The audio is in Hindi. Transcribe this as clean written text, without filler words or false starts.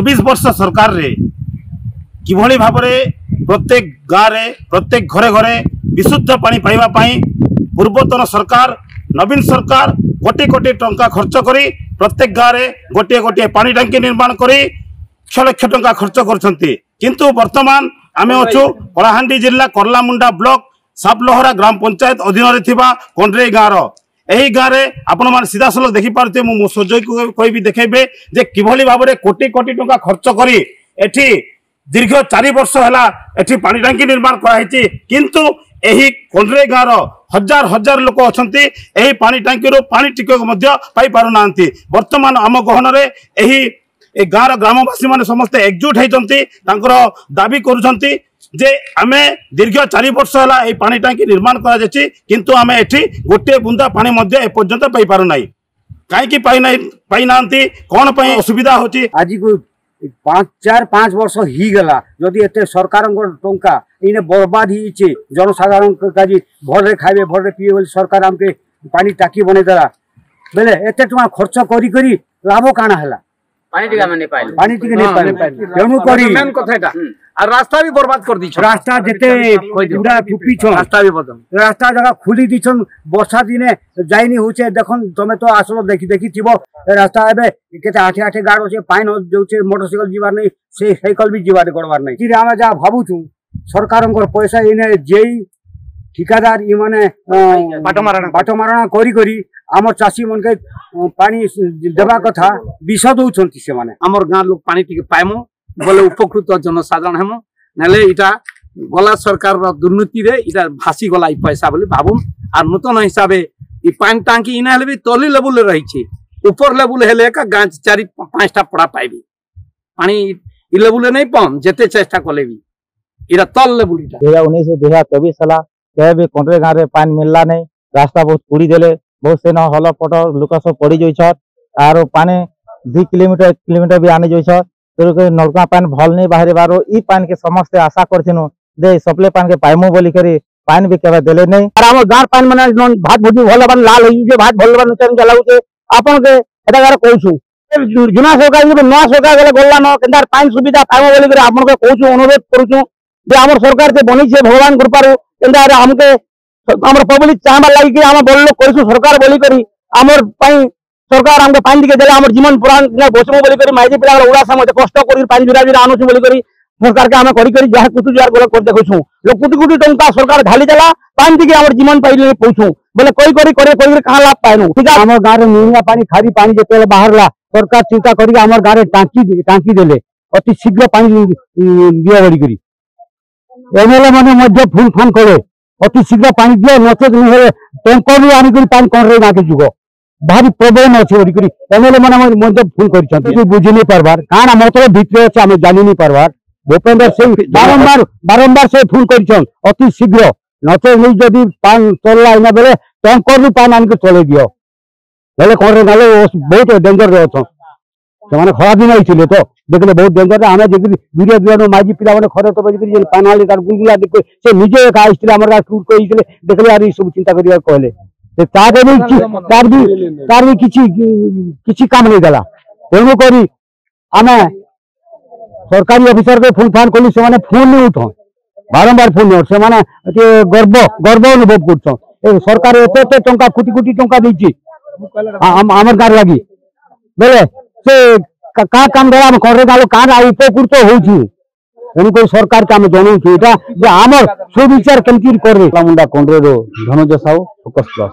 24 वर्ष सरकार रे किभली भाव प्रत्येक गाँव में प्रत्येक घरे घरे विशुद्ध पानी पाइबा पाई पूर्वतन सरकार नवीन सरकार कोटी कोटी टंका खर्च करी प्रत्येक गाँव में गोटे गोटे पानी टांकी निर्माण करी लक्ष टंका खर्च करछंती। किंतु वर्तमान आमे अछु कलाहांडी जिला करलामुंडा ब्लॉक सापलोहरा ग्राम पंचायत अधीन रे थिबा कोंड्रेई गाँव एही गाँव में आपण मान सीधा सलख देखि पारते मु सजय को कहबी देखेबे जे किभली भाव कोटी कोटी टंका खर्च करी एठी दीर्घ 4 वर्ष है एठी पानी टांकी निर्माण कराई किंतु एही कोंड्रेई गाँव हजार हजार लोक अछंती एही पानी टांकी रो पानी टिकक मध्य पाई पारु नांती। वर्तमान आम गहन रे एही गाँव ग्रामवासी माने समस्ते एकजुट होती दाबी करुछंती जे आमे दीर्घ 4 वर्ष है एही पानी टांकी निर्माण करा जायछि किंतु आमे एठी गोटे बुंदा पानी मध्य एपर्यंत पाई पारु नाही काईकि पाई नांती कोन पई असुविधा होची। आज को 4-5 वर्ष ही गला जदि एते सरकार टंका इने बर्बाद ही जनसाधारण काजी भरे खाइबे भरे पिए बोली सरकार हमके पानी टाकी बने देला बेले एते टका खर्च करी करी लाभ काना हला पानी टिका में नहीं पाइल तेणु करी मेन कथाटा आ रास्ता भी बर्बाद कर दी रास्ता जेते पूरा टुपी छ रास्ता भी बदल रास्ता जगह खुली दिछन वर्षा दिने जाइनी होचे देखन तमे तो आसलो देखि देखि थिबो रास्ता एबे केते आठे आठे गाड़ होचे पाइन जोचे मोटरसाइकिल जीवार नहीं से साइकिल भी जीवार करवार नहीं कि आमे जा भाबु छु सरकार पैसा इने जेई ठिकादार इ माने बाटो मारणा करी करी आमर चाषी मन के पानी देवा कथा विष दउछंती से माने हमर गाँ लोग पानी टिके पाइमो बोले उपकृत जनसाधारण हेमो नले इटा गला सरकार रा दुर्नीति रे इटा भासी गला इ पैसा बोली भाबुम आ नूतन हिसाबे इ पानी टांकी इना हेले भी तली लेवल रे रही छी ऊपर लेवल हेले का गाँ 4-5 टा पड़ा पाइबी पानी इ लेवल नहीं पम जेते चेष्टा कले भी इरा तल लेवल इटा 2019 से 2024 साला के भी कोंड्रे गाँव रे पानी मिलला नहीं रास्ता बहुत पूरी देले बहुत से न हल पट लोक सब पड़ी जाइछत आरो पानी 2 किलोमीटर भी आने जाइछत तो नलका पानी भल नहीं बाहर बारो ई पानी के समस्त आशा करछनु दे सप्ले पानी के पाइमु बोली करी पानी भी केबे देले नहीं और हम गार पानी माने भात भुजी भल बन लाल होई जे भात भल बन चन चलाउ छे आपन के एटा गार कहछु जुना सरकार जो नया सरकार गले गोल्ला न केंदार पानी सुविधा पाइमु बोली करी आपन के कहछु अनुरोध करछु जे हमर सरकार के बनी छे भगवान कृपारू केंदार हमके हमर पब्लिक चाहबा लागि कि हम बोललो करछु सरकार बोली करी हमर पानी सरकार हमके पानी के देला हमर जीवन पुराण बसमु बोली करी माइजी पिला उड़ा समय कष्ट करी पानी जुरा जुरा आनुछु बोली करी सरकार के हम करी करी जहा कुतु जार गोल कर देखछु लोग कुटी कुटी टंका सरकार ढाली देला पानी के हमर जीवन पाइले पहुंचू बोले कोई करी करे कहां लाभ पाइनु ठीक है हमर गारे नीरिया पानी खारी पानी जे पेले बाहरला सरकार चिंता करी हमर गारे टांकी देले अति शीघ्र पानी दिया बोली करी एमएलए माने मध्य फूल फान करे अति शीघ्र पानी दिए नचेत नहीं टैंकर भी आनी पानी कौन रही ना जुग भारी प्रॉब्लम अच्छे बोलिक एमएलए मैंने मध्य फोन कर बुझी नहीं पार्बार काण मतलब भितर अच्छे आम जानी नहीं पार्बार भूपेंद्र सिंह बारंबार से फोन कर अति शीघ्र नचे नहीं जदि पान चलला इना बेले टैंकर भी पानी आनिक चले दियो बोले कौन ना बहुत डेंजर रे अच्छा से खरा दिन आई तो देखले बहुत डेंजर आम वीडियो दुआर माजी पिला खरे तो बजी पानी गुलगुला देख से निजे एक आइले आम टूर कर देखले यार सब चिंता कर कहले तार भी किसी काम नहीं देला तेणुक आम सरकारी ऑफिसर को फोन फान कलु से फोन नहीं उठ बारंबार फोन नहीं से गर्व अनुभव कर सरकार एत टंका कोटी कोटी टंका देछि आमर गाँव लगी बेले से का काम देला करे गालो कान उपकृत होउछि तेणुक सरकार के आम जनाऊँ आमर सुविचार केमती करे मुंडा कोंड्रे धनंजय साहू फोकस प्लस।